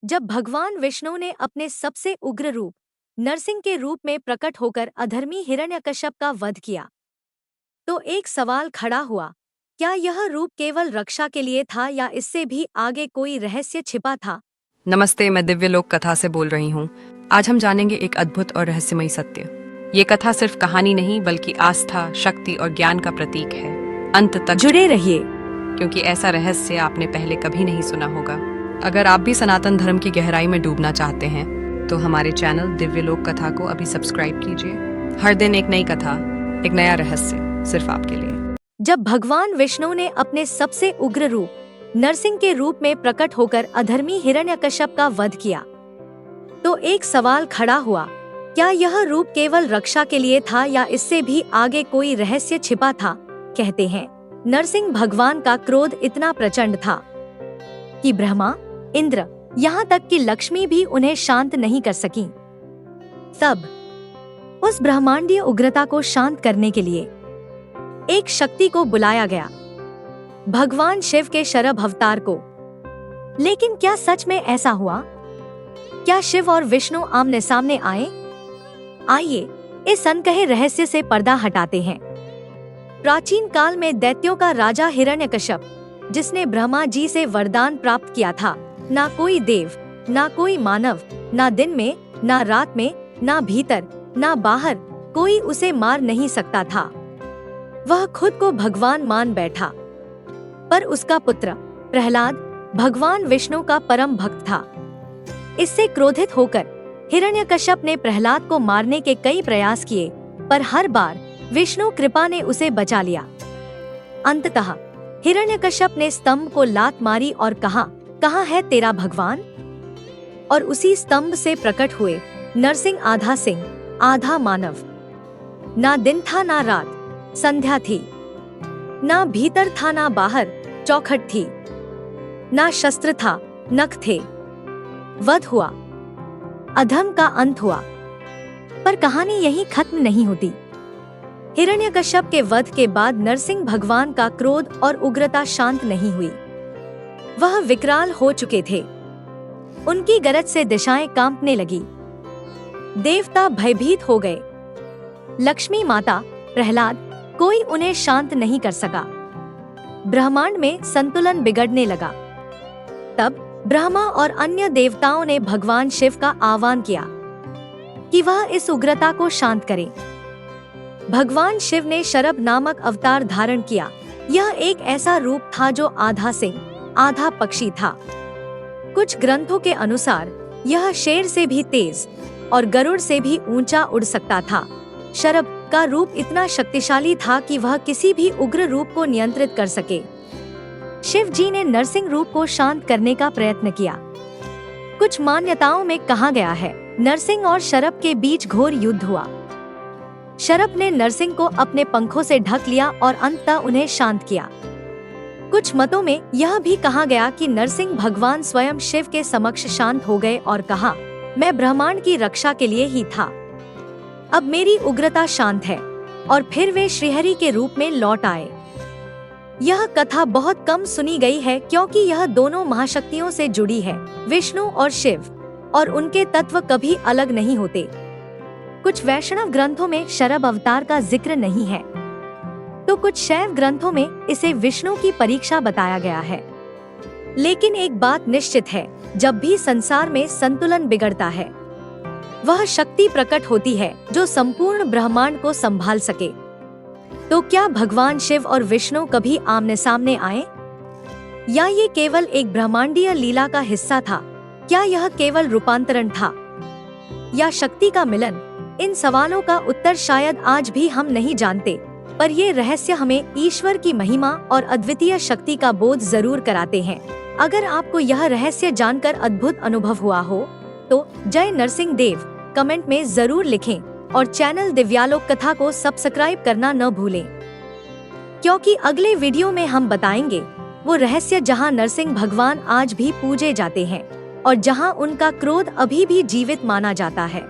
जब भगवान विष्णु ने अपने सबसे उग्र रूप नरसिंह के रूप में प्रकट होकर अधर्मी हिरण्यकश्यप का वध किया, तो एक सवाल खड़ा हुआ। क्या यह रूप केवल रक्षा के लिए था या इससे भी आगे कोई रहस्य छिपा था? नमस्ते, मैं दिव्य लोक कथा से बोल रही हूँ। आज हम जानेंगे एक अद्भुत और रहस्यमयी सत्य। ये कथा सिर्फ कहानी नहीं बल्कि आस्था, शक्ति और ज्ञान का प्रतीक है। अंत तक जुड़े रहिए, क्योंकि ऐसा रहस्य आपने पहले कभी नहीं सुना होगा। अगर आप भी सनातन धर्म की गहराई में डूबना चाहते हैं तो हमारे चैनल दिव्य लोक कथा को अभी सब्सक्राइब कीजिए। हर दिन एक नई कथा, एक नया रहस्य, सिर्फ आपके लिए। जब भगवान विष्णु ने अपने सबसे उग्र रूप नरसिंह के रूप में प्रकट होकर अधर्मी हिरण्यकश्यप का वध किया, तो एक सवाल खड़ा हुआ। क्या यह रूप केवल रक्षा के लिए था या इससे भी आगे कोई रहस्य छिपा था? कहते हैं नरसिंह भगवान का क्रोध इतना प्रचंड था कि ब्रह्मा, इंद्र, यहाँ तक कि लक्ष्मी भी उन्हें शांत नहीं कर सकी। तब उस ब्रह्मांडीय उग्रता को शांत करने के लिए एक शक्ति को बुलाया गया, भगवान शिव के शरभ अवतार को। लेकिन क्या सच में ऐसा हुआ? क्या शिव और विष्णु आमने सामने आए? आइए इस अनकहे रहस्य से पर्दा हटाते हैं। प्राचीन काल में दैत्यों का राजा हिरण्यकश्यप, जिसने ब्रह्मा जी से वरदान प्राप्त किया था, ना कोई देव, ना कोई मानव, ना दिन में, ना रात में, ना भीतर, ना बाहर, कोई उसे मार नहीं सकता था। वह खुद को भगवान मान बैठा। पर उसका पुत्र प्रहलाद भगवान विष्णु का परम भक्त था। इससे क्रोधित होकर हिरण्यकश्यप ने प्रहलाद को मारने के कई प्रयास किए, पर हर बार विष्णु कृपा ने उसे बचा लिया। अंततः हिरण्यकश्यप ने स्तंभ को लात मारी और कहा, कहाँ है तेरा भगवान? और उसी स्तंभ से प्रकट हुए नरसिंह, आधा सिंह आधा मानव। ना दिन था ना रात, संध्या थी, ना भीतर था ना बाहर, चौखट थी, ना शस्त्र था, नख थे। वध हुआ, अधर्म का अंत हुआ। पर कहानी यहीं खत्म नहीं होती। हिरण्यकश्यप के वध के बाद नरसिंह भगवान का क्रोध और उग्रता शांत नहीं हुई। वह विकराल हो चुके थे। उनकी गरज से दिशाएं कांपने लगी। देवता भयभीत हो गए। लक्ष्मी माता, प्रहलाद, कोई उन्हें शांत नहीं कर सका। ब्रह्मांड में संतुलन बिगड़ने लगा। तब ब्रह्मा और अन्य देवताओं ने भगवान शिव का आह्वान किया कि वह इस उग्रता को शांत करे। भगवान शिव ने शरभ नामक अवतार धारण किया। यह एक ऐसा रूप था जो आधा सिंह आधा पक्षी था। कुछ ग्रंथों के अनुसार यह शेर से भी तेज और गरुड़ से भी ऊंचा उड़ सकता था। शरभ का रूप इतना शक्तिशाली था कि वह किसी भी उग्र रूप को नियंत्रित कर सके। शिव जी ने नरसिंह रूप को शांत करने का प्रयत्न किया। कुछ मान्यताओं में कहा गया है नरसिंह और शरभ के बीच घोर युद्ध हुआ। शरभ ने नरसिंह को अपने पंखों से ढक लिया और अंततः उन्हें शांत किया। कुछ मतों में यह भी कहा गया कि नरसिंह भगवान स्वयं शिव के समक्ष शांत हो गए और कहा, मैं ब्रह्मांड की रक्षा के लिए ही था, अब मेरी उग्रता शांत है। और फिर वे श्रीहरि के रूप में लौट आए। यह कथा बहुत कम सुनी गई है क्योंकि यह दोनों महाशक्तियों से जुड़ी है, विष्णु और शिव, और उनके तत्व कभी अलग नहीं होते। कुछ वैष्णव ग्रंथों में शरभ अवतार का जिक्र नहीं है, तो कुछ शैव ग्रंथों में इसे विष्णु की परीक्षा बताया गया है। लेकिन एक बात निश्चित है, जब भी संसार में संतुलन बिगड़ता है, वह शक्ति प्रकट होती है जो संपूर्ण ब्रह्मांड को संभाल सके। तो क्या भगवान शिव और विष्णु कभी आमने सामने आए, या ये केवल एक ब्रह्मांडीय लीला का हिस्सा था? क्या यह केवल रूपांतरण था या शक्ति का मिलन? इन सवालों का उत्तर शायद आज भी हम नहीं जानते, पर ये रहस्य हमें ईश्वर की महिमा और अद्वितीय शक्ति का बोध जरूर कराते हैं। अगर आपको यह रहस्य जानकर अद्भुत अनुभव हुआ हो तो जय नरसिंह देव कमेंट में जरूर लिखें और चैनल दिव्यालोक कथा को सब्सक्राइब करना न भूलें, क्योंकि अगले वीडियो में हम बताएंगे वो रहस्य जहां नरसिंह भगवान आज भी पूजे जाते हैं और जहां उनका क्रोध अभी भी जीवित माना जाता है।